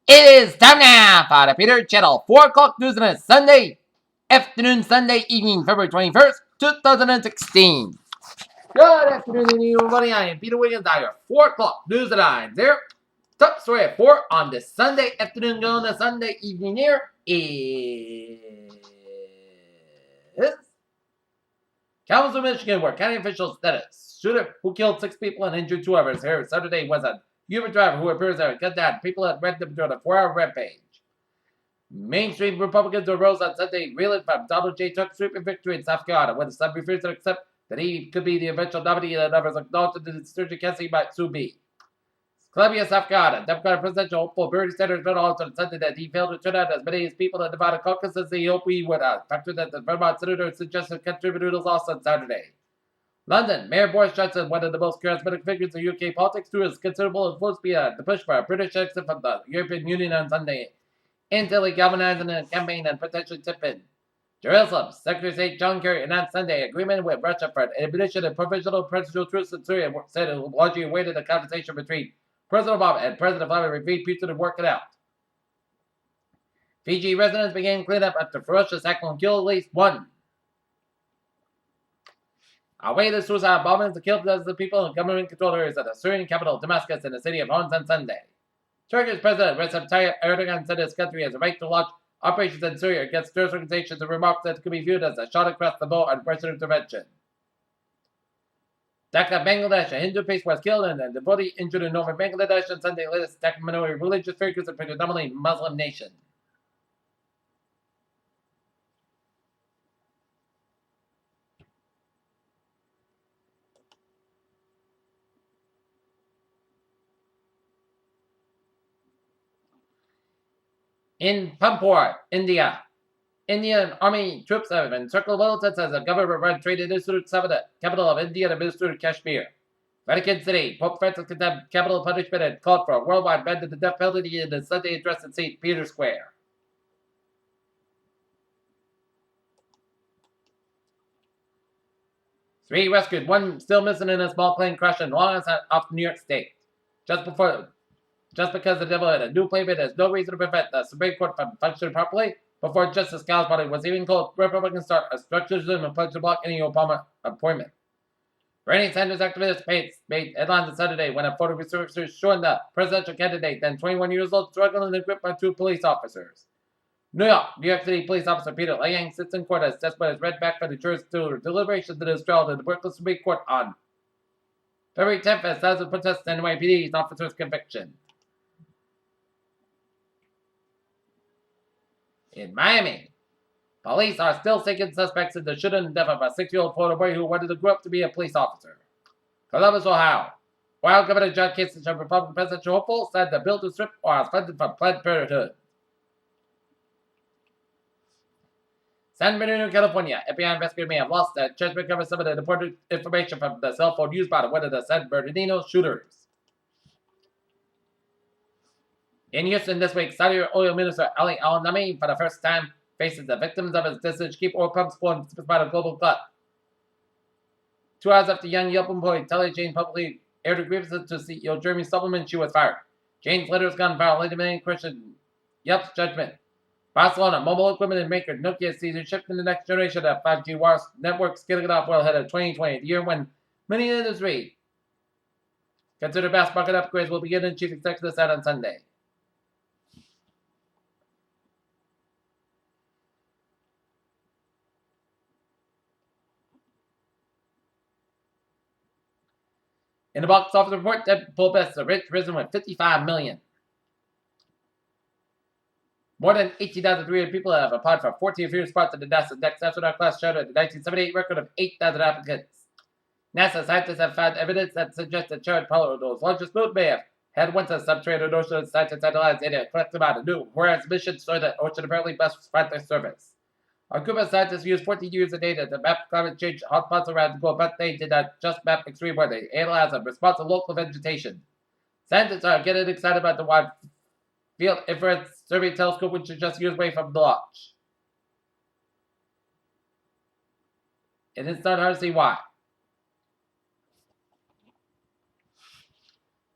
It is time now for the Peter Channel 4 o'clock news on a Sunday afternoon, Sunday evening, February 21st, 2016. Good afternoon, everybody. I am Peter Wiggins. I have 4 o'clock news at 9. There. Top story at 4 on this Sunday afternoon, going to Sunday evening here is Kalamazoo, Michigan, where county officials said a shooter who killed 6 people and injured 2 others here Saturday was a Uber driver who appears to have cut down people had read them during a 4-hour rampage. Mainstream Republicans arose on Sunday, reeling from Donald J. Trump's sweeping victory in South Carolina, when some refused to accept that he could be the eventual nominee and others acknowledged that Sturgeon Cassie might soon be. Columbia, South Carolina, Democratic presidential hopeful Bernie Sanders read on Sunday that he failed to turn out as many as people in the Nevada caucus as he hoped he would have, factor that the Vermont senator suggested contributed to loss on Saturday. London, Mayor Boris Johnson, one of the most charismatic figures in UK politics, threw his considerable influence behind the push for a British exit from the European Union on Sunday, until he galvanized in a campaign and potentially tip in. Jerusalem, Secretary of State John Kerry announced Sunday agreement with Russia for an ammunition and provisional presidential truce in Syria, said it largely awaited a conversation between President Obama and President Vladimir Putin to work it out. Fiji residents began cleanup after ferocious cyclone killed at least one. Away the suicide bombings that killed dozens of people in government-controlled areas of the Syrian capital, Damascus, and the city of Homs on Sunday. Turkish President Recep Tayyip Erdogan said his country has a right to launch operations in Syria against terrorist organizations and remarks that could be viewed as a shot across the bow on Western intervention. Dhaka, Bangladesh, a Hindu priest was killed and a devotee injured in northern Bangladesh on Sunday, latest attack minority religious figures in a predominantly Muslim nation. In Pampur, India, Indian Army troops have encircled militants as a government-run trade institute the capital of India and administered Kashmir. Vatican City, Pope Francis condemned capital punishment and called for a worldwide ban to the death penalty in the Sunday address in St. Peter's Square. Three rescued, one still missing in a small plane crash in Long Island off New York State. Just because the devil had a new playmat, there's no reason to prevent the Supreme Court from functioning properly. Before Justice Galsbody was even called, Republicans start a structuralism and pledge to block any Obama appointment. Bernie Sanders activists made headlines on Saturday when a photo researchers showing the presidential candidate, then 21 years old, struggling in the grip by 2 police officers. New York City police officer Peter Liang sits in court as testimony is read back by the jurors to deliberations in his trial in the Brooklyn Supreme Court on February 10th as thousands protest NYPD's officer's conviction. In Miami, police are still seeking suspects in the shooting and death of a 6-year-old Florida boy who wanted to grow up to be a police officer. Columbus, Ohio. While Governor John Kasich, a Republican presidential hopeful, said the bill to strip was funded from Planned Parenthood. San Bernardino, California. FBI investigators may have lost that chance to recover some of the important information from the cell phone used by one of the San Bernardino shooters. In Houston this week, Saudi Oil Minister Ali Al-Nami, for the first time, faces the victims of his decision to keep oil pumps flowing despite a global glut. 2 hours after young Yelp employee Talia Jane publicly aired her grievances to CEO Jeremy Suppleman, she was fired. Jane's letter has gone viral, demanding Christian Yelp's judgment. Barcelona, mobile equipment maker Nokia sees a shift in the next generation of 5G wireless networks, scaling it off well ahead of 2020, the year when many in the industry consider mass market upgrades will begin, and Chief Executive said on Sunday. In the box office report, Deadpool best the rich risen with 55 million. More than 18,300 people have applied for 14 fewer spots in the NASA Next astronaut class, showed a 1978 record of 8,000 applicants. NASA scientists have found evidence that suggests that Jared Apollo's largest moon may have had once a subterranean ocean. Scientists analyzed data collected by the new whereas mission showed that ocean apparently best respond their service. A group of scientists used 14 years of data to map climate change hotspots around the globe, but they did not just map extreme weather. They analyzed the response to local vegetation. Scientists are getting excited about the wide field infrared survey telescope, which is just years away from the launch. And it's not hard to see why.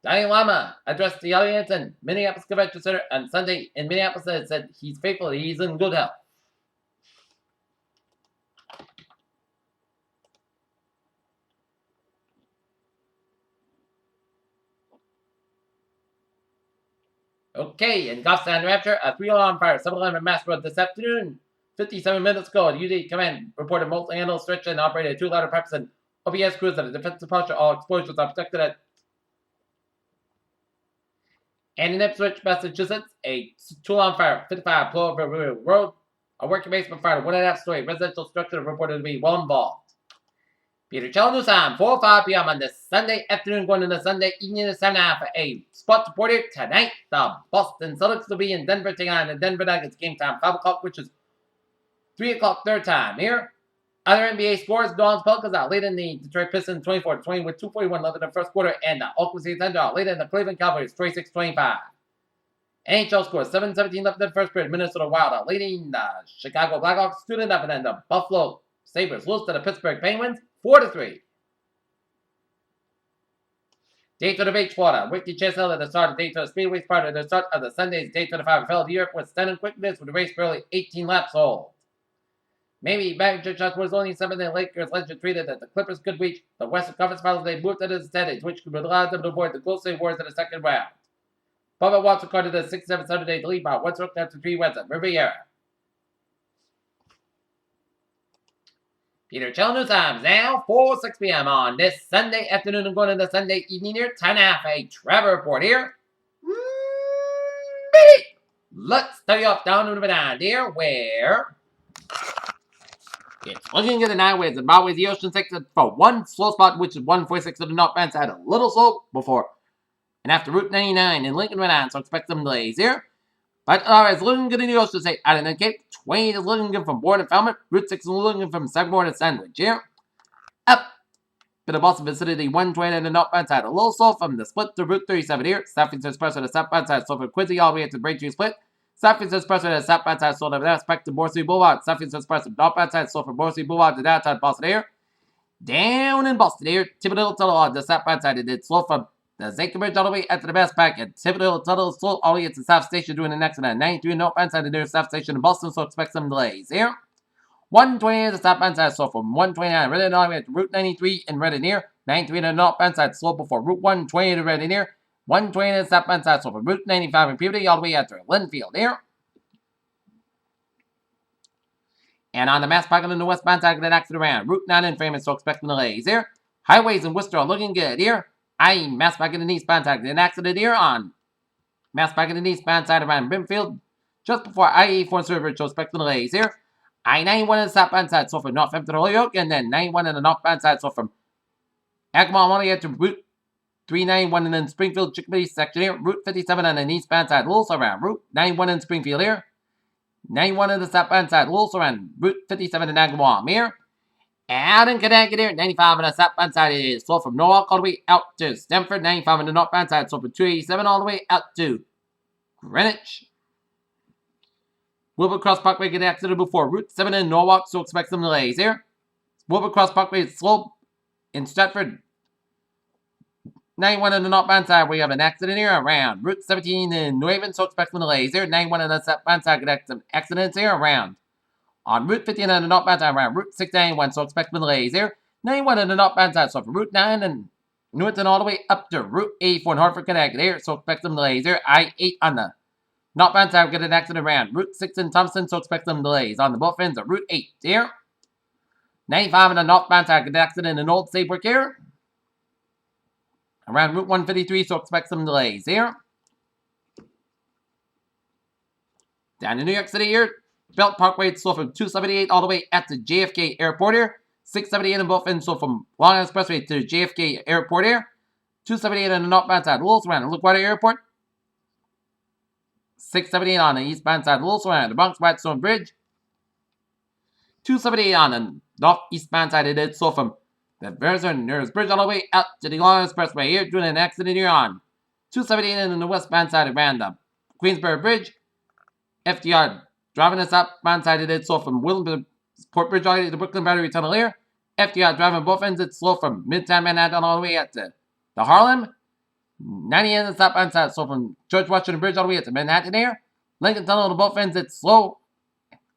Dalai Lama addressed the audience in Minneapolis Convention Center on Sunday in Minneapolis and said he's faithful, he's in good health. Okay, in Goffstown, New Hampshire, a 3-alarm fire, 7-Eleven Mass Road this afternoon. 57 minutes ago, UD Command reported multi-handle stretch and operated 2 ladder preps and OPS crews at a defensive posture. All explosions are protected at. And in Ipswich, Massachusetts, a 2-alarm fire, 55 Plover Road. A working basement fire, 1.5-story residential structure reported to be well involved. Peter Chell News Time, 4:05 p.m. on this Sunday afternoon, going into Sunday evening at 7:30 for a spot reporter tonight. The Boston Celtics will be in Denver taking on the Denver Nuggets. Game time 5 o'clock, which is 3 o'clock their time here. Other NBA scores: Dawn's Pelicans are leading the Detroit Pistons 24-20 with 2:41 left in the first quarter, and the Oklahoma City Thunder are leading the Cleveland Cavaliers 26-25. NHL scores: 7:17 left in the first period. Minnesota Wild are leading the Chicago Blackhawks 2-0, and then the Buffalo Sabres lose to the Pittsburgh Penguins 4-3. Daytona Beach, Florida. Ricky Chesel at the start of Daytona Speedway part of the start of the Sunday's Daytona 5 Europe with stunning quickness with the race barely 18 laps old. Maybe Magic Shots was only 7 and Lakers legend tweeted that the Clippers could reach the Western Conference Finals. They moved to the standings, which could allow them to avoid the close wars in the second round. Bubba Watts recorded the 6-7 Saturday to lead by 1 stroke after 3 wins at Riviera. Peter Chell News Times now 4:06 p.m. on this Sunday afternoon and going into Sunday evening here. Time now for a Trevor report here. Let's start you off down to number 9 here, where it's looking at the 9 ways about with the Ocean 6 for one slow spot, which is 146 of the northbound side, a little slow before and after Route 99 in Lincoln Rhode Island, so expect some delays here. But it's looking good in the Ocean State. Out in the Cape, 20 is looking good from Bourne and Falmouth. Route 6 is looking good from Sagamore to Sandwich here. Up to the Boston vicinity, 120 on the northbound side. A little slow from the split to Route 37 here. Southeast Express to the southbound side, so from Quincy all the way to Braintree split. Southeast Express to the southbound side, so from there, back to Borsey Boulevard. Southeast Express to the northbound side, so from Borsey Boulevard to downtown Boston here. Down in Boston here, Thibodeau Tunnel on the southbound side. It did slow from the Zanker Bridge all the way after the Bass Pack and Thibodeau Tunnel slow all the way to South Station doing the next one at 93 northbound side of the South Station in Boston, so expect some delays here. 120 to the southbound side, so from 129 Reading all the way to Route 93 in Reading here. 93 to the northbound side, slow before Route 120 to Reading here. 120 to the southbound side, so from Route 95 in Peabody all the way after Linfield here. And on the Mass Pocket on the westbound side, get accident around Route 9 in Framingham, so expect delays here. Highways in Worcester are looking good here. Mass Pocket in the eastbound side, get an accident here on Mass Pocket in the eastbound side around Brimfield, just before I-84 Survey, so expect delays here. I-91 on the southbound side, so from Northampton to Holyoke, and then 91 on the northbound side, so from Acoma all the way to Route 391 and then Springfield Chickabiddy section here. Route 57 on the eastbound side, also around Route 91 in Springfield here. 91 on the southbound side, also around Route 57 in Agawam here. Out in Connecticut here, 95 on the southbound side is slow from Norwalk all the way out to Stamford. 95 on the northbound side, slow from 287 all the way out to Greenwich. Wilbur Cross Parkway get accident before Route 7 in Norwalk, so expect some delays here. Wilbur Cross Parkway is slow in Stratford. 91 on the northbound side, we have an accident here around Route 17 in New Haven, so expect some delays here. 91 on the southbound side, get some accidents here around on Route 15 on the northbound side, around Route 691, so expect some delays here. 91 on the northbound side, so from Route 9 and Newton all the way up to Route 84 in Hartford, Connecticut here, so expect some delays here. I-8 on the northbound side, get an accident around Route 6 in Thompson, so expect some delays on the both ends of Route 8 here. 95 on the northbound side, get an accident in Old Saybrook here. Around Route 153, so expect some delays here. Down in New York City here, Belt Parkway, slow from 278 all the way at the JFK Airport here. 678 on both ends, so from Long Island Expressway to JFK Airport here. 278 on the northbound side, Wilson around the LaGuardia Airport. 678 on the eastbound side, Wilson around the Bronx Whitestone Bridge. 278 on the northeastbound side, it is so from the Verzer's Bridge all the way out to the Long Island Expressway here, doing an accident here on 278 on the westbound side around the Queensboro Bridge. FDR driving the southbound side, it is slow from Port Bridge all the way to the Brooklyn Battery Tunnel here. FDR driving both ends, it's slow from Midtown Manhattan all the way out to the Harlem. 90 in the southbound side, so from George Washington Bridge all the way up to Manhattan here. Lincoln Tunnel on both ends, it's slow.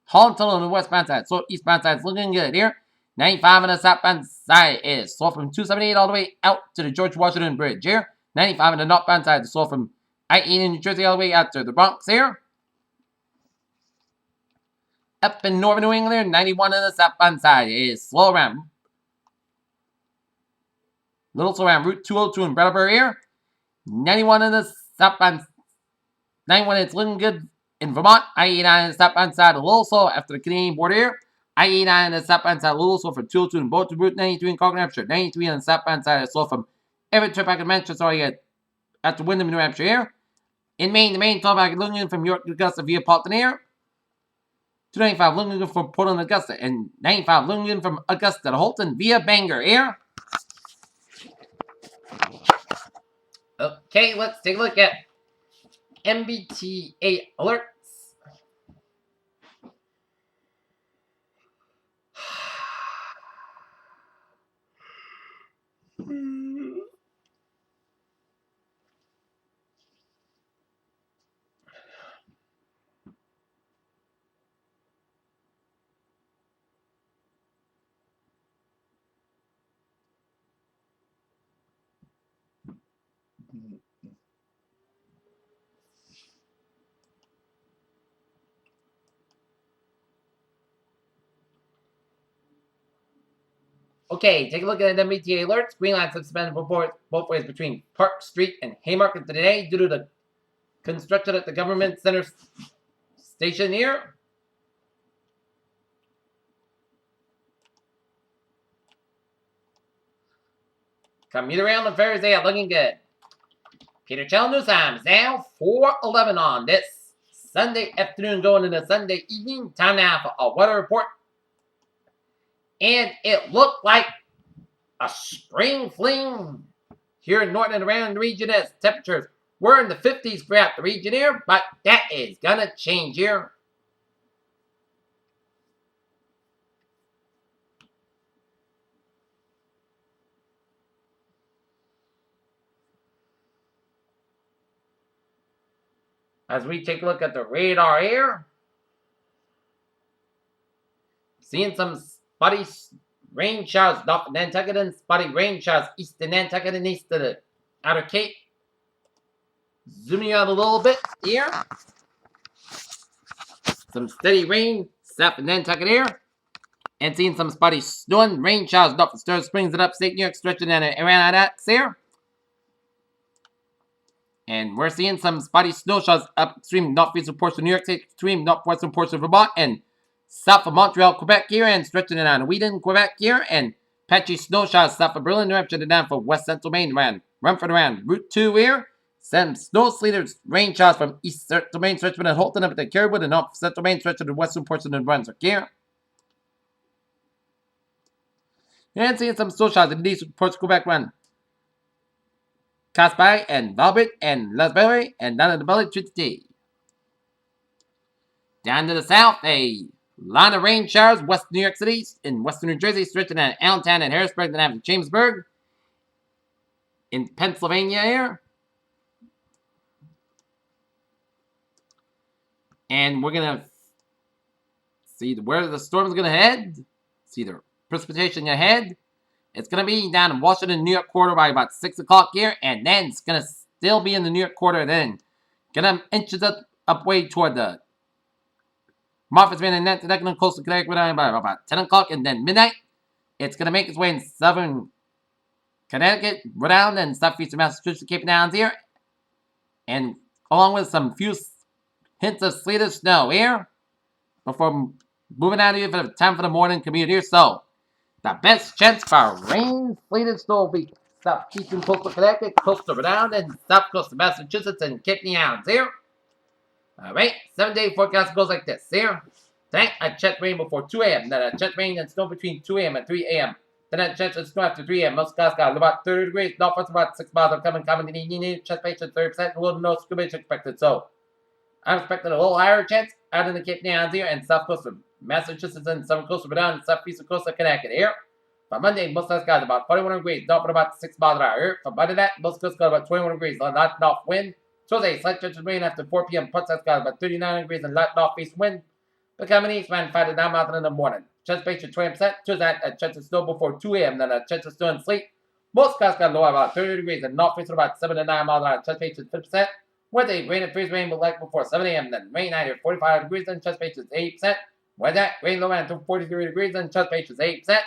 Holland Tunnel on the westbound side, so eastbound side is looking good here. 95 on the southbound side is slow from 278 all the way out to the George Washington Bridge here. 95 on the northbound side is slow from I-80 in New Jersey all the way out to the Bronx here. Up in northern New England, 91 on the southbound side is slow around. Little slow around Route 202 in Brattleboro here. 91 on the southbound. 91 it's looking good in Vermont. I-89 on the southbound side a little slow after the Canadian border here. I-89 on the southbound side a little slow for 202 in both Route 93 in Concord, New Hampshire. 93 on the southbound side is slow from every trip I can mention. So I get after Windham, New Hampshire here. In Maine, the main toll back looking from York to Augusta via Paulton here. 295 looking from Portland to Augusta. And 95 looking from Augusta to Holton via Bangor here. Okay, let's take a look at MBTA alerts. Okay, take a look at the MBTA alerts. Green lines suspended for both ways between Park Street and Haymarket today due to the construction at the Government Center station here. Commuter rail on Thursday are looking good. Peter Channel News Time is now 4:11 on this Sunday afternoon going into Sunday evening. Time now for a weather report. And it looked like a spring fling here in north and around the region as temperatures were in the 50s throughout the region here, but that is gonna change here. As we take a look at the radar here, seeing some spotty rain showers north of Nantucket and spotty rain showers east of Nantucket and east of the Outer Cape. Zooming out a little bit here. Some steady rain south of Nantucket here. And seeing some spotty snow and rain showers north of Stirling Springs and upstate New York stretching down around that here. And we're seeing some spotty snow showers upstream northeastern portion of New York State, extreme northwestern portion of Vermont, and south of Montreal, Quebec here, and stretching it on Wheaton, Quebec here, and patchy snow showers south of Berlin, New Hampshire, and down for west central Maine, around Rumford, around Route 2 here. Some snow sleeters, rain showers from east central Maine, stretching at Holton up at Caribou, and north central Maine, stretching to the western portion of New Brunswick here. And seeing some snow showers in these ports of Quebec, around Casby and Valbert and Lasbury and down in the Belly Trinity. Down to the south, a line of rain showers west New York City in western New Jersey, stretching at Allentown and Harrisburg, then after Chambersburg. In Pennsylvania here. And we're going to see where the storm is going to head. See the precipitation ahead. It's going to be down in Washington, New York quarter by about 6 o'clock here. And then it's going to still be in the New York quarter then. Going to inches up way toward the Martha's-Vineyard and Nantucket coastal Connecticut by about 10 o'clock. And then midnight, it's going to make its way in southern Connecticut, Rhode Island, and southeastern Massachusetts, Cape Downs here. And along with some few hints of sleet or snow here. Before moving out of here for the time for the morning commute here. So, the best chance for rain, sleet, and snow will be southeastern coastal Connecticut, coastal Rhode Island, and south coast of Massachusetts and Cape Downs here. Alright, 7-day forecast goes like this here. Tonight, I checked rain before 2 a.m. Then I checked rain and snow between 2 a.m. and 3 a.m. Then I checked snow after 3 a.m. Most skies got about 30 degrees. Northwest about 6 miles are coming in the evening. Chest patient 30%. A little no scrimmage expected. So, I'm expecting a little higher chance out in the Cape Downs here and south coast of Massachusetts and southern coast of Rhode Island and southeastern coast of Connecticut here. For Monday, most of the skies about 41 degrees, not for about 6 miles an hour. For Monday night, most of the skies about 21 degrees, light north wind. Tuesday, slight chance of rain after 4 p.m. Parts of the skies about 39 degrees and light northeast wind. Becoming east wind 5 to 9 miles in the morning. Chance of rain 20%. Tuesday night, a chance of snow before 2 a.m. Then a chance of snow and sleet. Most skies got low about 30 degrees and northeast about 7 to 9 miles an hour. Chance of rain 50%. Wednesday, rain and freeze rain will like before 7 a.m. Then rain 90 or 45 degrees and chance of rain is 8%. Wednesday, rain low until 43 degrees and chance of rain is 8%.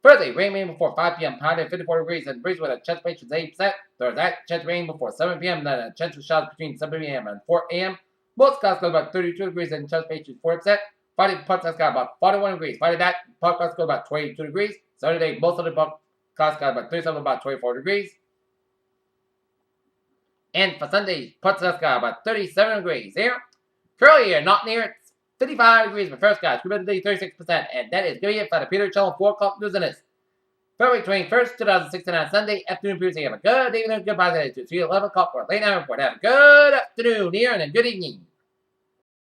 Thursday, rain before 5 p.m. High to 54 degrees and breeze with a chance of rain is 8%. Thursday, chance of rain before 7 p.m. Then a chance of showers between 7 p.m. and 4 a.m. Most skies go about 32 degrees and chance of rain is 4%. Friday, parts of the sky about 41 degrees. Friday night, parts of the sky about 22 degrees. Saturday, most of the parts of the sky about 37, about 24 degrees. And for Sunday, parts of the sky about 37 degrees. Here, curly here, not near it. 55 degrees for first skies, humidity 36%, and that is going to be it for the Peter Channel 4 o'clock news and this. February 21st, 2016 on Sunday afternoon. Have a good evening, goodbye. See you at 11 o'clock for a late night report. Have a good afternoon here and a good evening.